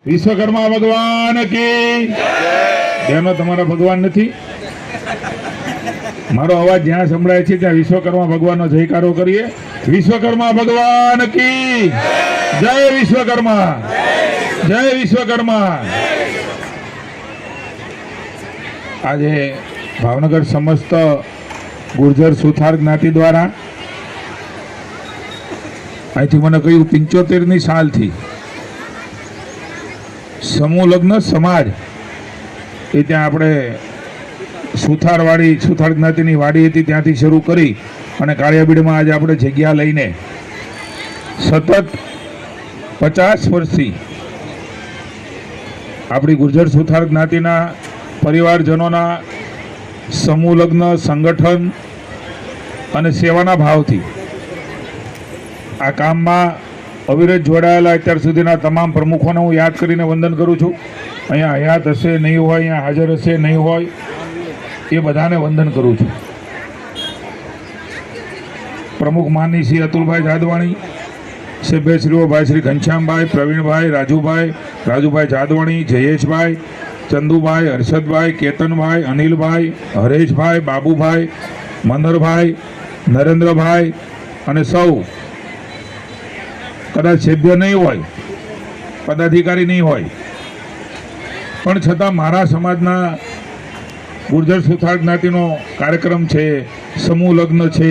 વિશ્વકર્મા ભગવાન કી જેનો તમારા ભગવાન નથી. મારો અવાજ જ્યાં સંભળાય છે ત્યાં વિશ્વકર્મા ભગવાનનો જયકારો કરીએ. વિશ્વકર્મા ભગવાન કી જય. વિશ્વકર્મા જય. વિશ્વકર્મા. આજે ભાવનગર સમસ્ત ગુર્જર સુથાર જ્ઞાતિ દ્વારા અહીંથી મને કહ્યું 75ની સાલથી સમૂહ લગ્ન સમાજ એ ત્યાં આપણે સુથાર જ્ઞાતિની વાડી હતી ત્યાંથી શરૂ કરી અને કાળિયાબીડમાં આજે આપણે જગ્યા લઈને સતત 50 વર્ષથી આપણી ગુર્જર સુથાર જ્ઞાતિના પરિવારજનોના સમૂહ લગ્ન સંગઠન અને સેવાના ભાવથી આ કામમાં અવિરત જોડાયેલા અત્યાર સુધીના તમામ પ્રમુખોને હું યાદ કરીને વંદન કરું છું. અહીંયા હયાત હશે નહીં હોય, અહીંયા હાજર હશે નહીં હોય, એ બધાને વંદન કરું છું. પ્રમુખ માનની શ્રી અતુલભાઈ જાદવાણી, સભ્યશ્રીઓ ભાઈ શ્રી ઘનશ્યામભાઈ, પ્રવીણભાઈ, રાજુભાઈ જાદવાણી, જયેશભાઈ, ચંદુભાઈ, હર્ષદભાઈ, કેતનભાઈ, અનિલભાઈ, હરેશભાઈ, બાબુભાઈ, મંદરભાઈ, નરેન્દ્રભાઈ અને સૌ કદાચ સભ્ય નહીં હોય, પદાધિકારી નહીં હોય, પણ છતાં મારા સમાજના ગુર્જર સુથાર જ્ઞાતિનો કાર્યક્રમ છે, સમૂહ લગ્ન છે,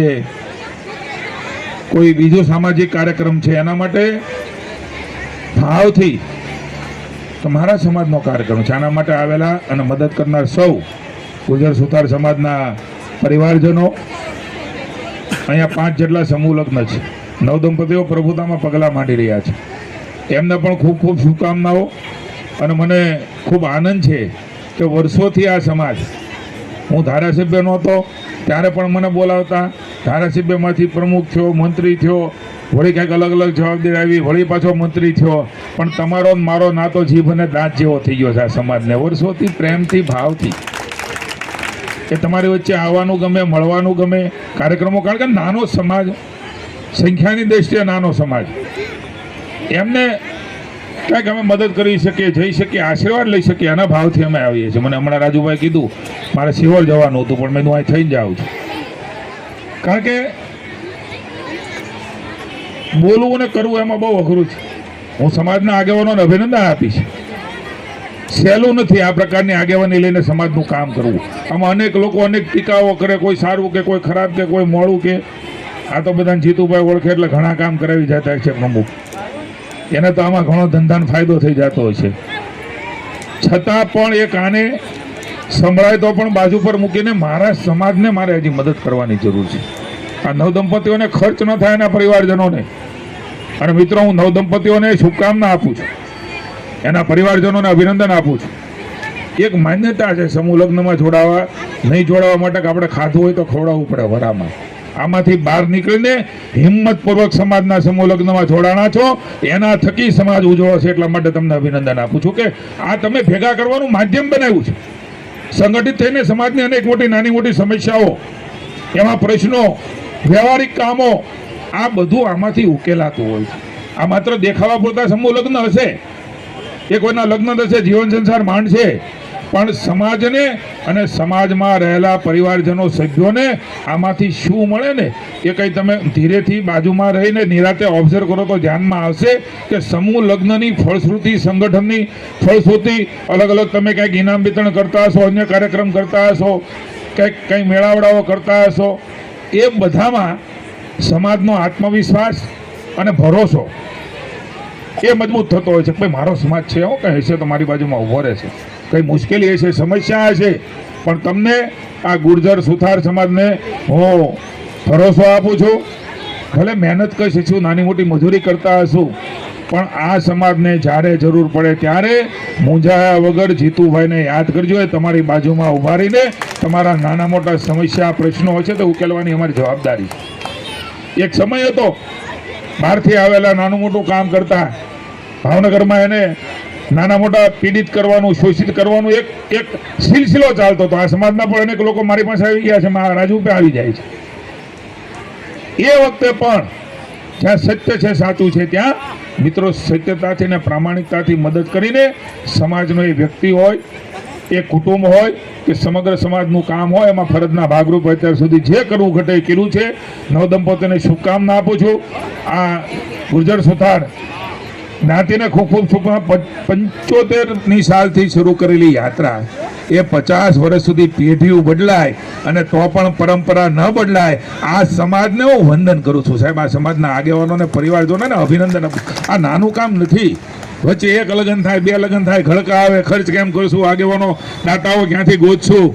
કોઈ બીજો સામાજિક કાર્યક્રમ છે, એના માટે ભાવથી તો મારા સમાજનો કાર્યક્રમ છે, આના માટે આવેલા અને મદદ કરનાર સૌ ગુર્જર સુથાર સમાજના પરિવારજનો. અહીંયા 5 જેટલા સમૂહ લગ્ન છે. નવદંપતિઓ પ્રભુતામાં પગલાં માંડી રહ્યા છે. એમને પણ ખૂબ ખૂબ શુભકામનાઓ. અને મને ખૂબ આનંદ છે કે વર્ષોથી આ સમાજ, હું ધારાસભ્ય નહોતો ત્યારે પણ મને બોલાવતા, ધારાસભ્યમાંથી પ્રમુખ થયો, મંત્રી થયો, વળી કંઈક અલગ અલગ જવાબદારી આવી, વળી પાછો મંત્રી થયો, પણ તમારો મારો નાતો જીભ અને દાંત જેવો થઈ ગયો છે આ સમાજને. વર્ષોથી પ્રેમથી ભાવથી કે તમારી વચ્ચે આવવાનું ગમે, મળવાનું ગમે, કાર્યક્રમો, કારણ કે નાનો સમાજ, સંખ્યાની દ્રષ્ટિએ નાનો સમાજ, એમને કંઈક અમે મદદ કરી શકીએ, જઈ શકીએ, આશીર્વાદ લઈ શકીએ, એના ભાવથી અમે આવીએ છીએ. મને હમણાં રાજુભાઈ કીધું મારે સિહોર જવાનું હતું, પણ મેં અહીં થઈને જાઉં છું, કારણ કે બોલવું અને કરવું એમાં બહુ અઘરું છે. હું સમાજના આગેવાનોને અભિનંદન આપીશ. સહેલું નથી આ પ્રકારની આગેવાની લઈને સમાજનું કામ કરવું. આમાં અનેક લોકો અનેક ટીકાઓ કરે, કોઈ સારું કે કોઈ ખરાબ કે કોઈ મોડું કે. આ તો બધાને જીતુભાઈ ઓળખે એટલે ઘણા કામ કરાવી જતા છે પ્રમુખ, એને તો આમાં ઘણો ધંધાનો ફાયદો થઈ જતો હોય છે. છતાં પણ એક આને સંભળાય તો પણ બાજુ પર મૂકીને મારા સમાજને મારે હજી મદદ કરવાની જરૂર છે. આ નવદંપતિઓને ખર્ચ ન થાય એના પરિવારજનોને. અને મિત્રો, હું નવદંપતિઓને શુભકામના આપું છું, એના પરિવારજનોને અભિનંદન આપું છું. એક માન્યતા છે સમૂહ લગ્નમાં જોડાવા, નહીં જોડાવા માટે કે આપણે ખાધું હોય તો ખવડાવવું પડે વરામાં. આમાંથી બહાર નીકળીને હિંમતપૂર્વક સમાજના સમૂહ લગ્નમાં જોડાણા છો, એના થકી સમાજ ઉજળો છે. એટલા માટે તમને અભિનંદન આપું છું કે આ તમે ભેગા કરવાનું માધ્યમ બનાવ્યું છે. સંગઠિત થઈને સમાજની અનેક મોટી નાની મોટી સમસ્યાઓ, એમાં પ્રશ્નો, વ્યવહારિક કામો, આ બધું આમાંથી ઉકેલાતું હોય છે. આ માત્ર દેખાવા પૂરતા સમૂહ લગ્ન હશે, એ કોઈના લગ્ન થશે, જીવન સંસાર માંડશે, પણ સમાજને અને સમાજમાં રહેલા પરિવારજનો, સભ્યોને આમાંથી શું મળે ને એ કંઈ તમે ધીરેથી બાજુમાં રહીને નિરાતે ઓબ્ઝર્વ કરો તો ધ્યાનમાં આવશે કે સમૂહ લગ્નની ફળશ્રુતિ, સંગઠનની ફળશ્રુતિ, અલગ અલગ તમે કંઈક ઇનામ વિતરણ કરતા હશો, અન્ય કાર્યક્રમ કરતા હશો, કંઈ મેળાવડાઓ કરતા હશો, એ બધામાં સમાજનો આત્મવિશ્વાસ અને ભરોસો એ મજબૂત થતો હોય છે. ભાઈ મારો સમાજ છે, હું કહે છે તો મારી બાજુમાં ઊભો રહેશે. કંઈ મુશ્કેલી હશે, સમસ્યા હશે, પણ તમને આ ગુર્જર સુથાર સમાજને હું ભરોસો આપું છું. ભલે મહેનત કરી છું, નાની મોટી મજૂરી કરતા હશું, પણ આ સમાજને જ્યારે જરૂર પડે ત્યારે મૂંઝાયા વગર જીતુભાઈને યાદ કરજો. એ તમારી બાજુમાં ઊભા રહીને તમારા નાના મોટા સમસ્યા, પ્રશ્નો હશે તો ઉકેલવાની અમારી જવાબદારી છે. એક સમય હતો બહારથી આવેલા નાનું મોટું કામ કરતા, ભાવનગરમાં એને નાના મોટા પીડિત કરવાનું, શોષિત કરવાનું એક સિલસિલો ચાલતો હતો. આ સમાજના પણ અનેક લોકો મારી પાસે આવી ગયા છે, મારા રાજુ पे આવી જાય છે. એ વખતે પણ જ્યાં સત્ય છે, સાચું છે, ત્યાં મિત્રો સત્યતાથી અને પ્રામાણિકતાથી મદદ કરીને સમાજનો એ વ્યક્તિ હોય, એ કુટુંબ હોય કે સમગ્ર સમાજનું કામ હોય એમાં ફરજના ભાગરૂપે અત્યાર સુધી જે કરવું ઘટે એ કર્યું છે. નવદંપતિને શુભકામના આપું છું. આ ગુર્જર સુથાર જ્ઞાતિને ખૂબ ખૂબ શુભકામના. 75ની સાલથી શરૂ કરેલી યાત્રા એ 50 વર્ષ સુધી પેઢીઓ બદલાય અને તો પણ પરંપરા ન બદલાય. આ સમાજને હું વંદન કરું છું સાહેબ. આ સમાજના આગેવાનોને પરિવારજનોને અભિનંદન આપું. આ નાનું કામ નથી. વચ્ચે એક લગ્ન થાય, 2 લગ્ન થાય, ખડકા આવે, ખર્ચ કેમ કરશું, આગેવાનો દાતાઓ ક્યાંથી ગોતશું,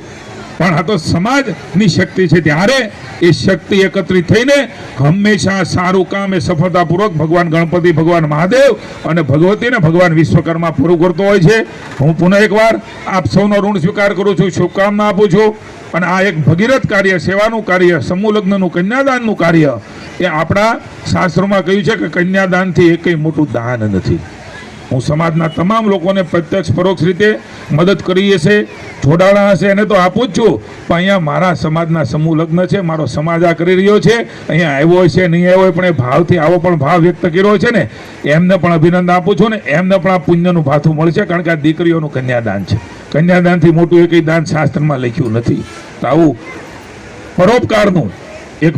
પણ આ તો સમાજની શક્તિ છે. ત્યારે એ શક્તિ એકત્રિત થઈને હંમેશા સારું કામ એ સફળતાપૂર્વક ભગવાન ગણપતિ, ભગવાન મહાદેવ અને ભગવતીને ભગવાન વિશ્વકર્મા પૂરું કરતો હોય છે. હું પુનઃ એકવાર આપ સૌનો ઋણ સ્વીકાર કરું છું, શુભકામના આપું છું. અને આ એક ભગીરથ કાર્ય, સેવાનું કાર્ય, સમૂહ લગ્નનું, કન્યાદાનનું કાર્ય એ આપણા શાસ્ત્રોમાં કહ્યું છે કે કન્યાદાનથી એ કંઈ મોટું દાન નથી. હું સમાજના તમામ લોકોને પ્રત્યક્ષ પરોક્ષ રીતે મદદ કરી હશે, જોડાણા હશે એને તો આપું જ છું. પણ અહીંયા મારા સમાજના સમૂહ લગ્ન છે, મારો સમાજ આ કરી રહ્યો છે, અહીંયા આવ્યો છે નહીં આવ્યો પણ એ ભાવથી આવો પણ ભાવ વ્યક્ત કર્યો છે ને, એમને પણ અભિનંદન આપું છું ને એમને પણ આ પુણ્યનું ભાથું મળશે. કારણ કે આ દીકરીઓનું કન્યાદાન છે. કન્યાદાનથી મોટું એ કંઈ દાન શાસ્ત્રમાં લખ્યું નથી. તો આવું પરોપકારનું એક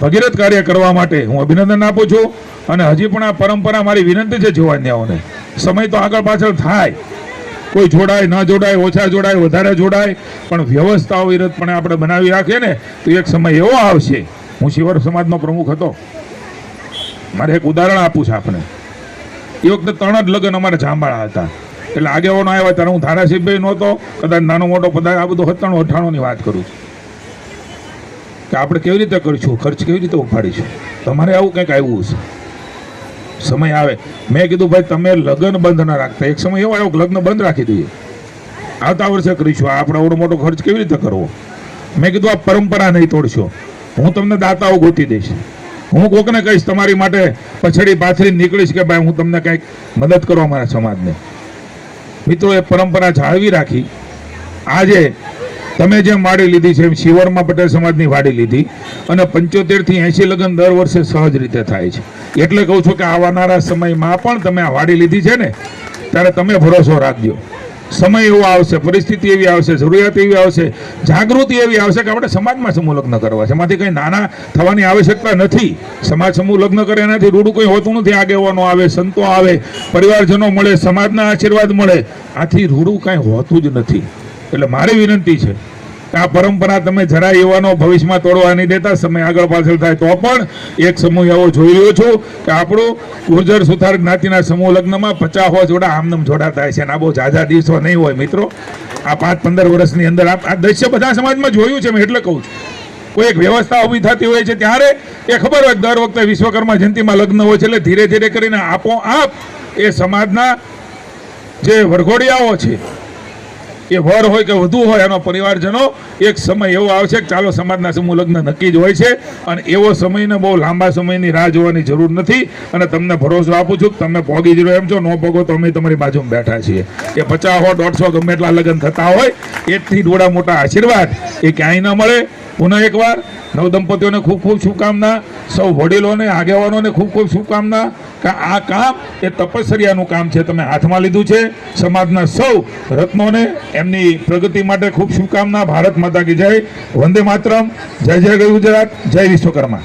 ભગીરથ કાર્ય કરવા માટે હું અભિનંદન આપું છું. અને હજી પણ આ પરંપરા મારી વિનંતી છે જોવાન્યાઓને, સમય તો આગળ પાછળ થાય, કોઈ જોડાય ન જોડાય, ઓછા જોડાય, વધારે જોડાય, પણ વ્યવસ્થાઓ વિરતપણે આપણે બનાવી રાખીએ ને તો એક સમય એવો આવશે. હું શિવર સમાજનો પ્રમુખ હતો, મારે એક ઉદાહરણ આપું છું આપણે. એ વખતે 3 જ લગ્ન અમારે જાંબાળા હતા. એટલે આગેવાનો આવ્યા ત્યારે હું ધારાસભ્ય નહોતો, કદાચ નાનો મોટો પદાર્થ, આ બધું 97-98ની વાત કરું છું કે આપણે કેવી રીતે કરીશું, ખર્ચ કેવી રીતે ઉપાડીશું. તમારે આવું કંઈક આવ્યું છે. સમય આવે મેં કીધું ભાઈ તમે લગ્ન બંધ ના રાખતા. એક સમય એવો આવ્યો કે લગ્ન બંધ રાખી દઈએ, આવતા વર્ષે કરીશું. આપણે આવડો મોટો ખર્ચ કેવી રીતે કરવો. મેં કીધું આ પરંપરા નહીં તોડશો, હું તમને દાતાઓ ગોતી દઈશ. હું કોકને કહીશ તમારી માટે પછડી પાછળી નીકળીશ કે ભાઈ હું તમને કંઈક મદદ કરો અમારા સમાજને. મિત્રો એ પરંપરા જાળવી રાખી. આજે તમે જેમ વાડી લીધી છે એમ શિવરમાં પટેલ સમાજની વાડી લીધી અને 75 થી 80 લગ્ન દર વર્ષે સહજ રીતે થાય છે. એટલે કહું છું કે આવનારા સમયમાં પણ તમે આ વાડી લીધી છે ને ત્યારે તમે ભરોસો રાખજો. સમય એવો આવશે, પરિસ્થિતિ એવી આવશે, જરૂરિયાત એવી આવશે, જાગૃતિ એવી આવશે કે આપણે સમાજમાં સમૂહ લગ્ન કરવા છે. એમાંથી કંઈ નાના થવાની આવશ્યકતા નથી. સમાજ સમૂહ લગ્ન કરે એનાથી રૂડું કંઈ હોતું નથી. આગેવાનો આવે, સંતો આવે, પરિવારજનો મળે, સમાજના આશીર્વાદ મળે, આથી રૂડું કાંઈ હોતું જ નથી. એટલે મારી વિનંતી છે કે આ પરંપરા તમે જરા યુવાનો ભવિષ્યમાં તોડવા નહીં દેતા. સમય આગળ પાછળ થાય તો પણ એક સમૂહ એવો જોઈ રહ્યો છું કે આપણું ગુર્જર સુથાર જ્ઞાતિના સમૂહ લગ્નમાં 50 જોડા આમનામ જોડા થાય છે. અને આ બહુ ઝાઝા દિવસો નહીં હોય મિત્રો. આ 5-15 વર્ષની અંદર આ દ્રશ્ય બધા સમાજમાં જોયું છે. મેં એટલે કહું છું કોઈ એક વ્યવસ્થા ઊભી થતી હોય છે ત્યારે એ ખબર હોય દર વખતે વિશ્વકર્મા જયંતિમાં લગ્ન હોય છે. એટલે ધીરે ધીરે કરીને આપોઆપ એ સમાજના જે વરઘોડિયાઓ છે, એ વર હોય કે વધુ હોય, એનો પરિવારજનો એક સમય એવો આવશે કે ચાલો સમાજના સમૂહ લગ્ન નક્કી જ હોય છે. અને એવો સમયને બહુ લાંબા સમયની રાહ જોવાની જરૂર નથી. અને તમને ભરોસો આપું છું કે તમે પોગી જ એમ છો, ન પોગો તો અમે તમારી બાજુમાં બેઠા છીએ. એ 50 150 ગમે એટલા લગ્ન થતા હોય, એથી થોડા મોટા આશીર્વાદ એ ક્યાંય ન મળે. પુનઃ એકવાર નવદંપતિઓને ખૂબ ખૂબ શુભકામના, સૌ વડીલોને, આગેવાનોને ખૂબ ખૂબ શુભકામના કે આ કામ એ તપસ્યાનું કામ છે. તમે હાથમાં લીધું છે. સમાજના સૌ રત્નોને એમની પ્રગતિ માટે ખૂબ શુભકામના. ભારત માતા કી જય, વંદે માતરમ, જય જય ગુજરાત, જય વિશ્વકર્મા.